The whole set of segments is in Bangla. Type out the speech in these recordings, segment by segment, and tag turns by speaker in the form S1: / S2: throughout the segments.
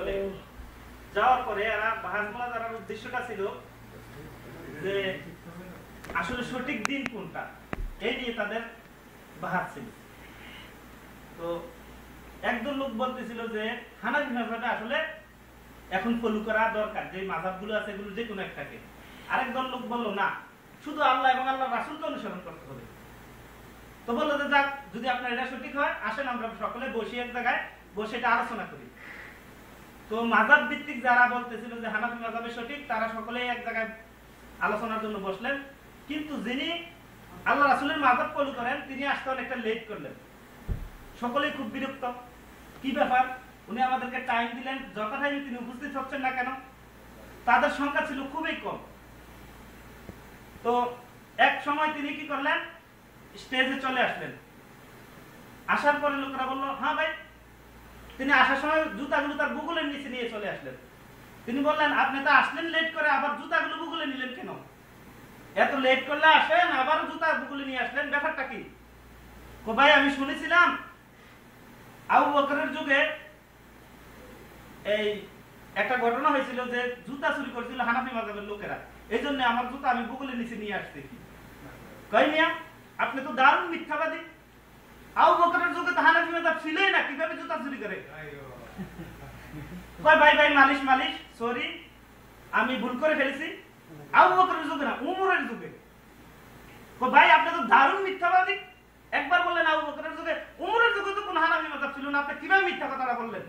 S1: বলে যাওয়ার পরে এরা বাহাসগুলা জানার উদ্দেশ্যটা ছিল যে আসলে সঠিক দিন কোনটা, এই নিয়ে তাদের বাহাস ছিল। তো একজন লোক বলতেছিল যে হানাফি মাযহাবটা আসলে এখন ফলো করা দরকার, যে মাযহাবগুলো আছে এগুলো যে কোনো একটাকে। আরেকজন লোক বলল না, শুধু আল্লাহ এবং আল্লাহর রাসূলকে অনুসরণ করতে হবে। তো বললো যে যাক, যদি আপনার এটা সঠিক হয় আসেন আমরা সকলে বসে এক জায়গায় বসে এটা আলোচনা করি। তো মাযহাব ভিত্তিক যারা বলতেছিল যে হানাফি মাযহাবে সঠিক, তারা সকলেই এক জায়গায় আলোচনার জন্য বসলেন। কিন্তু যিনি আল্লাহ রাসূলের মাযহাব ফলো করেন তিনি আসতে অনেকটা লেট করলেন। সকলেই খুব বিরক্ত, কি ব্যাপার, উনি আমাদেরকে টাইম দিলেন, যত টাইমে তিনি উপস্থিত হচ্ছেন না কেন? তাদের সংখ্যা ছিল খুবই কম। তো এক সময় তিনি কি করলেন, স্টেজে চলে আসলেন। আসার পরে লোকেরা বললো হ্যাঁ ভাই। তিনি আসার সময় জুতাগুলো তার বুগলের নিচে নিয়ে চলে আসলেন। তিনি বললেন আপনি তো আসলেন লেট করে, আবার জুতাগুলো বুগলে নিলেন কেন? এত লেট করলে আসেন আবার জুতা বুগলে নিয়ে আসলেন, ব্যাপারটা কি? ভাই আমি শুনেছিলাম আবু বকরের যুগে এই একটা ঘটনা হয়েছিল যে জুতা চুরি করেছিল হানাফি মাযহাবের লোকেরা, এই জন্য আমার জুতা আমি বুগলের নিচে নিয়ে আসছি। কই মিয়া, আপনি তো দারুণ মিথ্যাবাদী। আবু বকরের যুগে তো হানাফি মাযহাব ছিলই না, কিভাবে জুতা চুরি করে? কই ভাই ভাই মালিশ মালিশ, সরি আমি ভুল করে ফেলেছি। আবু বকরের যুগে না, উমরের যুগে। কই ভাই আপনি তো দারুণ মিথ্যাবাদী। একবার বললেন আবু বকরের যুগে, উমরের যুগে তো কোনো হানাফি মাযহাব ছিল না, আপনি কিভাবে মিথ্যা কথাটা বললেন?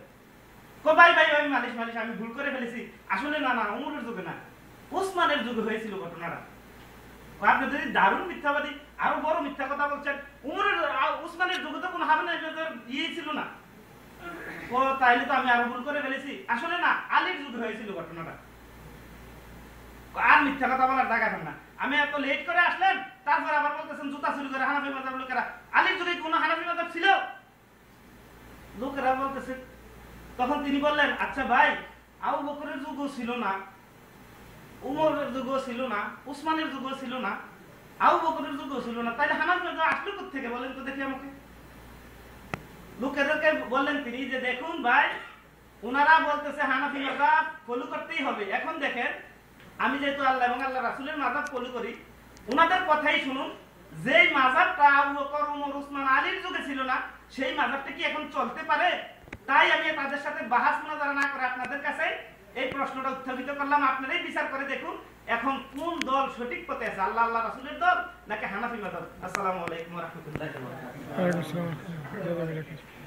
S1: কই ভাই ভাই ভাই মালিশ মালিশ, আমি ভুল করে ফেলেছি, আসলে না না উমরের যুগে না, ওসমানের যুগে হয়েছিল ঘটনাটা। আপনি যদি দারুণ মিথ্যাবাদী, আরো বড় মিথ্যা কথা বলছেন, উমরের ওসমানের যুগে তো কোনো ইয়ে ছিল না। ও তাইলে তো আমি আরো ভুল করে ফেলেছি, আসলে না আলীর যুগে হয়েছিল ঘটনাটা। আর মিথ্যা কথা বলার জায়গা না। আমি এত লেট করে আসলেন, তারপর আবার বলতেছেন জুতা চুরি করে হানাফি মাযহাবের লোকেরা। আলীর যুগে কোনো হানাফি মাযহাব ছিল? লোকেরা বলতেছে। তখন তিনি বললেন আচ্ছা ভাই, আবু বকরের যুগও ছিল না, উমরের যুগও ছিল না, উসমানের যুগও ছিল না, আবু বকরের যুগও ছিল না, তাইলে হানাফি মাযহাব আসলো কোথা থেকে বলেন তো দেখি আমাকে। লোকেদেরকে বললেন তিনি যে দেখুন ভাই, ওনারা বলতেছে হানাফি মাযহাব ফলো করতেই হবে। এখন দেখেন আমি যেহেতু আল্লাহ এবং আল্লাহ রাসূলের মাযহাব ফলো করি, ওনাদের কথাই শুনুন। যেই মাযহাবটা আবু বকর, উমর, উসমান, আলীর যুগে ছিল না, সেই মাযহাবটা কি এখন চলতে পারে? তাই আমি তাদের সাথে বাহাস মুনাজারা না করে আপনাদের কাছে এই প্রশ্নটা উত্থাপিত করলাম। আপনারাই বিচার করে দেখুন এখন কোন দল সঠিক পথে আছে, আল্লাহ আল্লাহ রাসূলের দল নাকি হানাফি মাযহাব। আসসালামু আলাইকুম ওয়া রাহমাতুল্লাহি ওয়া বারাকাতুহু।